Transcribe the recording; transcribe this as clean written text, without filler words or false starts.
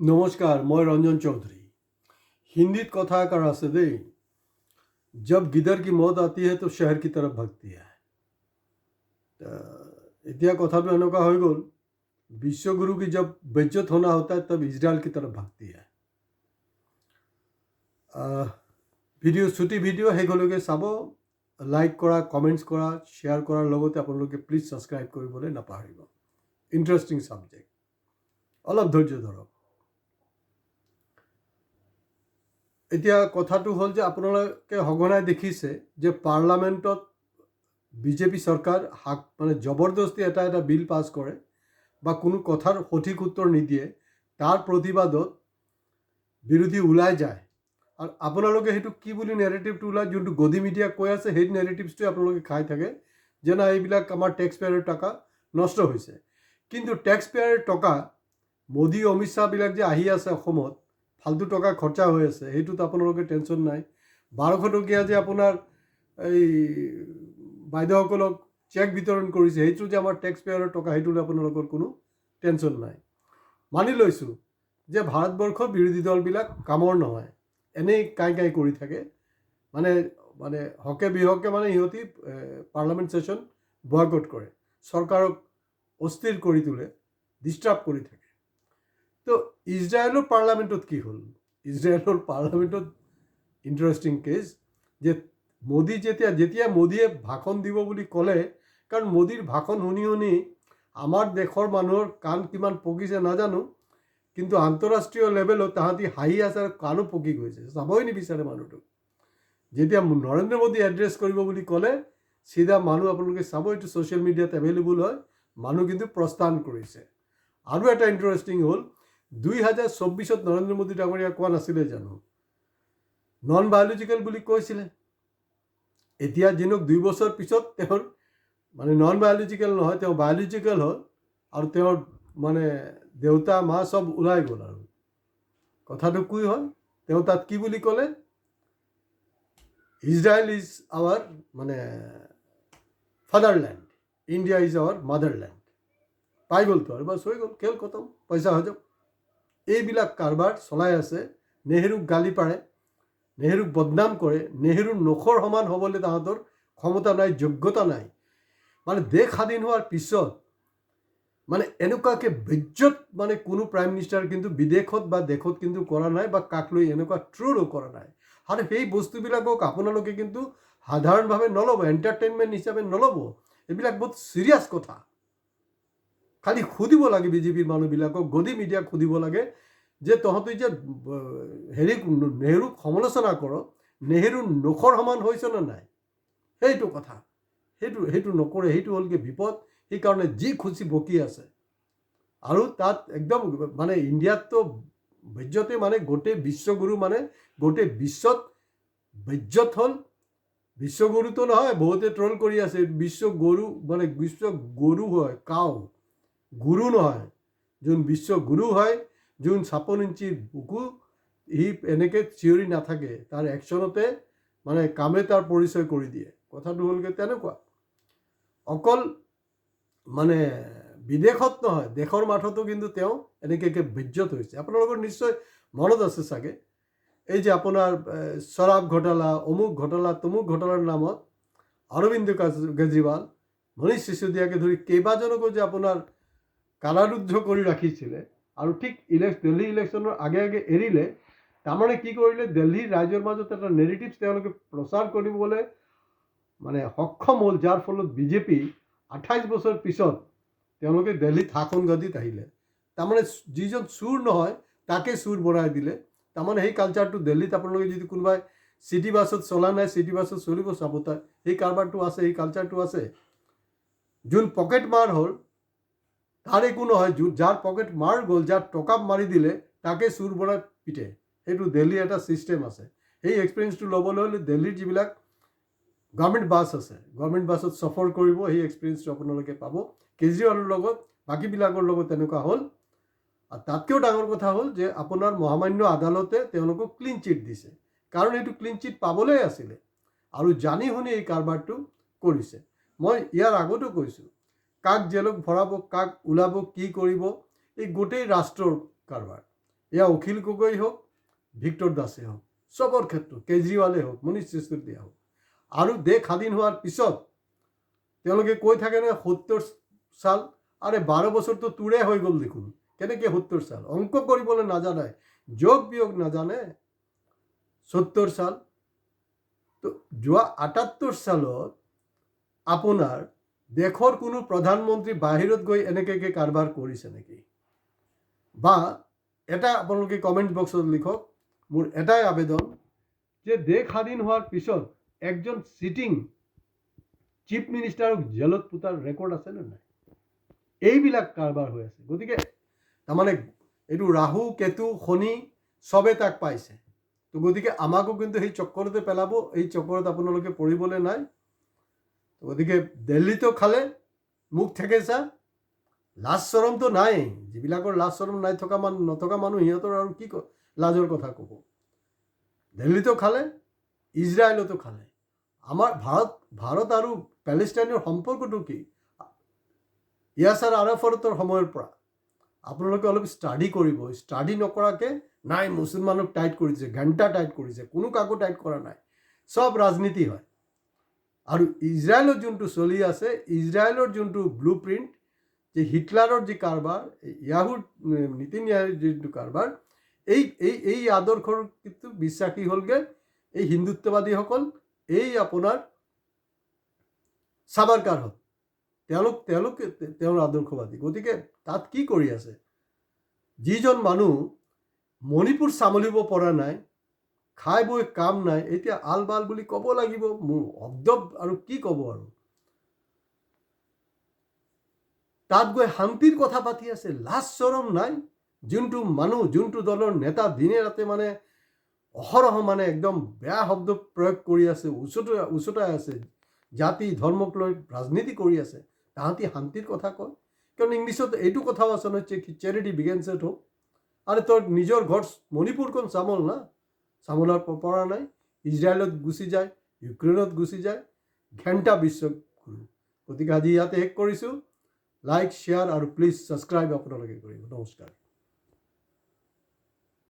नमस्कार, मैं रंजन चौधरी। हिंदी कथाकार আছে দেই, जब गिदर की मौत आती है तो शहर की तरफ भगती है। এতিয়া কথাটো এনেকুৱা হৈ গ'ল, विश्वगुरु की जब बेइज्जत होना होता है तब इजराइल की तरफ भागती है। ভিডিঅ' ছুটি ভিডিঅ' শেষলৈকে চাব, লাইক কৰা, কমেণ্টছ কৰা, শ্বেয়াৰ কৰাৰ লগতে আপোনালোকে প্লিজ ছাবস্ক্ৰাইব কৰিবলৈ নাপাহৰিব। ইণ্টাৰেষ্টিং ছাবজেক্ট, অলপ ধৈৰ্য ধৰক। এতিয়া কথাটো হ'ল যে আপোনালোকে সঘনাই দেখিছে যে পাৰ্লামেণ্টত বিজেপি চৰকাৰ মানে জবৰদস্তি এটা বিল পাছ কৰে বা কোনো কথাৰ সঠিক উত্তৰ নিদিয়ে, তাৰ প্ৰতিবাদত বিৰোধী ওলাই যায়। আৰু আপোনালোকে সেইটো কি বুলি নেৰেটিভটো ওলাই, যোনটো গদি মিডিয়া কৈ আছে সেই নেৰেটিভছটোৱে আপোনালোকে খাই থাকে যে না এইবিলাক আমাৰ টেক্স পেয়াৰৰ টকা নষ্ট হৈছে। কিন্তু টেক্স পেয়াৰৰ টকা মোদী অমিত শ্বাহবিলাক যে আহি আছে অসমত, ফাল্টু টকা খৰচা হৈ আছে, সেইটোত আপোনালোকে টেনশ্যন নাই। 1200 টকীয়া যে আপোনাৰ এই বাইদেউসকলক চেক বিতৰণ কৰিছে, সেইটো যে আমাৰ টেক্স পেয়াৰৰ টকা, সেইটোলৈ আপোনালোকৰ কোনো টেনশ্যন নাই। মানি লৈছোঁ যে ভাৰতবৰ্ষৰ বিৰোধী দলবিলাক কামৰ নহয়, এনেই কাই কৰি থাকে, মানে মানে হকে বিহকে মানে সিহঁতি পাৰ্লামেণ্ট ছেশ্যন বয়কট কৰে, চৰকাৰক অস্থিৰ কৰি তোলে, ডিষ্টাৰ্ব কৰি থাকে। তো ইজৰাইলৰ পাৰ্লামেণ্টত কি হ'ল? ইজৰাইলৰ পাৰ্লামেণ্টত ইণ্টাৰেষ্টিং কেছ যে মোদী যেতিয়া মোদীয়ে ভাষণ দিব বুলি ক'লে, কাৰণ মোদীৰ ভাষণ শুনি শুনি আমাৰ দেশৰ মানুহৰ কাণ কিমান পকিছে নাজানো, কিন্তু আন্তঃৰাষ্ট্ৰীয় লেভেলত তাহাঁতি হাঁহি আছে আৰু কাণো পকি গৈছে, চাবই নিবিচাৰে মানুহটোক। যেতিয়া নৰেন্দ্ৰ মোদী এড্ৰেছ কৰিব বুলি ক'লে, চিধা মানুহ আপোনালোকে চাব, এইটো ছ'চিয়েল মিডিয়াত এভেইলেবল হয়, মানুহ কিন্তু প্ৰস্থান কৰিছে। আৰু এটা ইণ্টাৰেষ্টিং হ'ল, 2024 নৰেন্দ্ৰ মোদী ডাঙৰীয়া কোৱা নাছিলে জানো নন বায়'লজিকেল বুলি কৈছিলে? এতিয়া যিনক 2 বছৰ পিছত তেওঁৰ মানে নন বায়'লজিকেল নহয়, তেওঁ বায়'লজিকেল হ'ল, আৰু তেওঁৰ মানে দেউতা মা চব ওলাই গ'ল। আৰু কথাটো কি হ'ল, তেওঁ তাত কি বুলি ক'লে, ইজৰাইল ইজ আৱাৰ মানে ফাদাৰলেণ্ড, ইণ্ডিয়া ইজ আৱাৰ মাদাৰলেণ্ড। পাই গ'লতো আৰু বাছ হৈ গ'ল, খেল খতম, পইচা হৈ যাব। এইবিলাক কাৰবাৰ চলাই আছে। নেহেৰুক গালি পাৰে, নেহেৰুক বদনাম কৰে, নেহেৰুৰ নখৰ সমান হ'বলৈ তাহাঁতৰ ক্ষমতা নাই, যোগ্যতা নাই। মানে দেশ স্বাধীন হোৱাৰ পিছত মানে এনেকুৱাকৈ বেজ্জত মানে কোনো প্ৰাইম মিনিষ্টাৰ কিন্তু বিদেশত বা দেশত কিন্তু কৰা নাই, বা কাক লৈ এনেকুৱা ট্ৰলো কৰা নাই। আৰু সেই বস্তুবিলাকক আপোনালোকে কিন্তু সাধাৰণভাৱে নল'ব, এণ্টাৰটেইনমেণ্ট হিচাপে নল'ব, এইবিলাক বহুত চিৰিয়াছ কথা। খালি সুধিব লাগে বিজেপিৰ মানুহবিলাকক, গদি মিডিয়াক সুধিব লাগে যে তহঁতে যে নেহেৰুক সমালোচনা কৰ, নেহেৰুৰ নখৰ সমান হৈছেনে নাই, সেইটো কথা। সেইটো নকৰে, সেইটো হ'লগৈ বিপদ। সেইকাৰণে যি খুচি বকি আছে। আৰু তাত একদম মানে ইণ্ডিয়াততো বেজ্জতে মানে গোটেই বিশ্বগুৰু, মানে গোটেই বিশ্বত বেজ্জত হ'ল। বিশ্বগুৰুতো নহয়, বহুতে ট্ৰল কৰি আছে, বিশ্বগুৰু মানে বিশ্বগুৰু হয় কাও, গুৰু নহয়। যোন বিশ্বগুৰু হয়, যোন 56 ইঞ্চিৰ বুকু, সি এনেকৈ চিঞৰি নাথাকে, তাৰ একশ্যনতে মানে কামে তাৰ পৰিচয় কৰি দিয়ে। কথাটো হ'লগৈ তেনেকুৱা। অকল মানে বিদেশত নহয়, দেশৰ মাঠতো কিন্তু তেওঁ এনেকৈ বেজ্জত হৈছে। আপোনালোকৰ নিশ্চয় মনত আছে চাগে, এই যে আপোনাৰ শৰাব ঘোটালা, অমুক ঘোটালা, তমুক ঘোটালাৰ নামত অৰবিন্দ কেজৰিৱাল, মনীষ সিসোদিয়াকে ধৰি কেইবাজনকো যে আপোনাৰ কাৰাৰুদ্ধ কৰি ৰাখিছিলে, আৰু ঠিক দিল্লী ইলেকশ্যনৰ আগে আগে এৰিলে। তাৰমানে কি কৰিলে, দিল্লীৰ ৰাইজৰ মাজত এটা নেৰেটিভছ তেওঁলোকে প্ৰচাৰ কৰিবলৈ মানে সক্ষম হ'ল, যাৰ ফলত বিজেপি 28 বছৰ পিছত তেওঁলোকে দিল্লীত শাসন গদিত আহিলে। তাৰমানে যিজন চুৰ নহয় তাকে চুৰ বনাই দিলে। তাৰমানে সেই কালচাৰটো দিল্লীত আপোনালোকে যদি কোনোবাই চিটি বাছত চলা নাই, চিটি বাছত চলিব চাব, তাত সেই কাৰবাৰটো আছে, সেই কালচাৰটো আছে। যোন পকেট মাৰ হ'ল তাৰ একো নহয়, যাৰ পকেট মাৰ গ'ল, যাৰ টকা মাৰি দিলে, তাকে চুৰ বনাই পিটে। সেইটো দিল্লীৰ এটা ছিষ্টেম আছে। সেই এক্সপিৰিয়েঞ্চটো ল'বলৈ হ'লে দিল্লীৰ যিবিলাক গভৰ্ণমেণ্ট বাছ আছে, গভৰ্ণমেণ্ট বাছত চফৰ কৰিব, সেই এক্সপিৰিয়েঞ্চটো আপোনালোকে পাব। কেজৰিৱালৰ লগত বাকীবিলাকৰ লগত তেনেকুৱা হ'ল। আৰু তাতকৈও ডাঙৰ কথা হ'ল যে আপোনাৰ মহামান্য আদালতে তেওঁলোকক ক্লিন চিট দিছে, কাৰণ এইটো ক্লিন চিট পাবলৈ আছিলে, আৰু জানি শুনি এই কাৰবাৰটো কৰিছে। মই ইয়াৰ আগতো কৈছোঁ, কাক জেলত ভৰাব, কাক ওলাব, কি কৰিব, এই গোটেই ৰাষ্ট্ৰৰ কাৰবাৰ। এয়া অখিল গগৈ হওক, ভিক্টৰ দাসে হওক, চবৰ ক্ষেত্ৰত কেজৰিৱালে হওক, মনীষ চিচোদিয়া হওক, আৰু দেশ স্বাধীন হোৱাৰ পিছত তেওঁলোকে কৈ থাকে নহয় 70 সাল, আৰে 12 বছৰটো তোৰে হৈ গ'ল দেখোন, কেনেকৈ 70 সাল? অংক কৰিবলৈ নাজানে, যোগ বিয়োগ নাজানে। 70 সাল তো যোৱা 78 সালত আপোনাৰ দেশৰ কোনো প্ৰধানমন্ত্ৰী বাহিৰত গৈ এনেকৈ কাৰবাৰ কৰিছে নেকি? বা এটা আপোনালোকে কমেণ্ট বক্সত লিখক। মোৰ এটাই আবেদন যে দেশ স্বাধীন হোৱাৰ পিছত একজন চিটিং চিফ মিনিষ্টাৰক জেলত পোতাৰ ৰেকৰ্ড আছে নে নাই? এইবিলাক কাৰবাৰ হৈ আছে। গতিকে তাৰমানে এইটো ৰাহু, কেতু, শনি চবে তাক পাইছে। তো গতিকে আমাকো কিন্তু সেই চক্কৰতে পেলাব, এই চক্কৰত আপোনালোকে পৰিবলৈ নাই। গতিকে দিল্লীতো খালে, মুখ থেকেচা, লাজ চৰমটো নাই। যিবিলাকৰ লাজ চৰম নাই নথকা মানুহ সিহঁতৰ আৰু কি লাজৰ কথা ক'ব। দিল্লীতো খালে, ইজৰাইলতো খালে। আমাৰ ভাৰত আৰু পেলেষ্টাইনৰ সম্পৰ্কটো কি? ইয়াছাৰ আৰাফাতৰ সময়ৰ পৰা আপোনালোকে অলপ ষ্টাডি কৰিব। ষ্টাডি নকৰাকৈ নাই মুছলমানক টাইট কৰিছে, ঘণ্টা টাইট কৰিছে, কোনো কাকো টাইট কৰা নাই, চব ৰাজনীতি হয়। আৰু ইজৰাইলত যোনটো চলি আছে, ইজৰাইলৰ যোনটো ব্লু প্ৰিণ্ট, যে হিটলাৰৰ যি কাৰবাৰ, ইয়াহুৰ নীতিন্যায়ৰ যিটো কাৰবাৰ, এই আদৰ্শৰ কিন্তু বিশ্বাসী হ'লগৈ এই হিন্দুত্ববাদীসকল, এই আপোনাৰ সাবাৰকাৰ হ'ল। তেওঁলোক তেওঁৰ আদৰ্শবাদী। গতিকে তাত কি কৰি আছে? যিজন মানুহ মণিপুৰ চামলিব পৰা নাই, খাই বৈ কাম নাই, এতিয়া আল বাল বুলি ক'ব লাগিব। মোৰ শব্দ আৰু কি ক'ব আৰু? তাত গৈ শান্তিৰ কথা পাতি আছে, লাজ চৰম নাই। যোনটো মানুহ, যোনটো দলৰ নেতা দিনে ৰাতে মানে অহৰহ মানে একদম বেয়া শব্দ প্ৰয়োগ কৰি আছে, উচতাই আছে, জাতি ধৰ্মক লৈ ৰাজনীতি কৰি আছে, তাহাঁতি শান্তিৰ কথা কয়। কাৰণ ইংলিছত এইটো কথাও আছে নহয়, চেৰিটি বিগেন্স এট হোম। আৰে তোৰ নিজৰ ঘৰ মণিপুৰখন চামল না, চামলাৰ পৰা নাই। ইজৰাইলত গুচি যায়, ইউক্ৰেইনত গুচি যায়, ঘণ্টা বিশ্বগুৰু। গতিকে আজি ইয়াতে শেষ কৰিছোঁ। লাইক, শ্বেয়াৰ আৰু প্লিজ ছাবস্ক্ৰাইব আপোনালোকে কৰিব। নমস্কাৰ।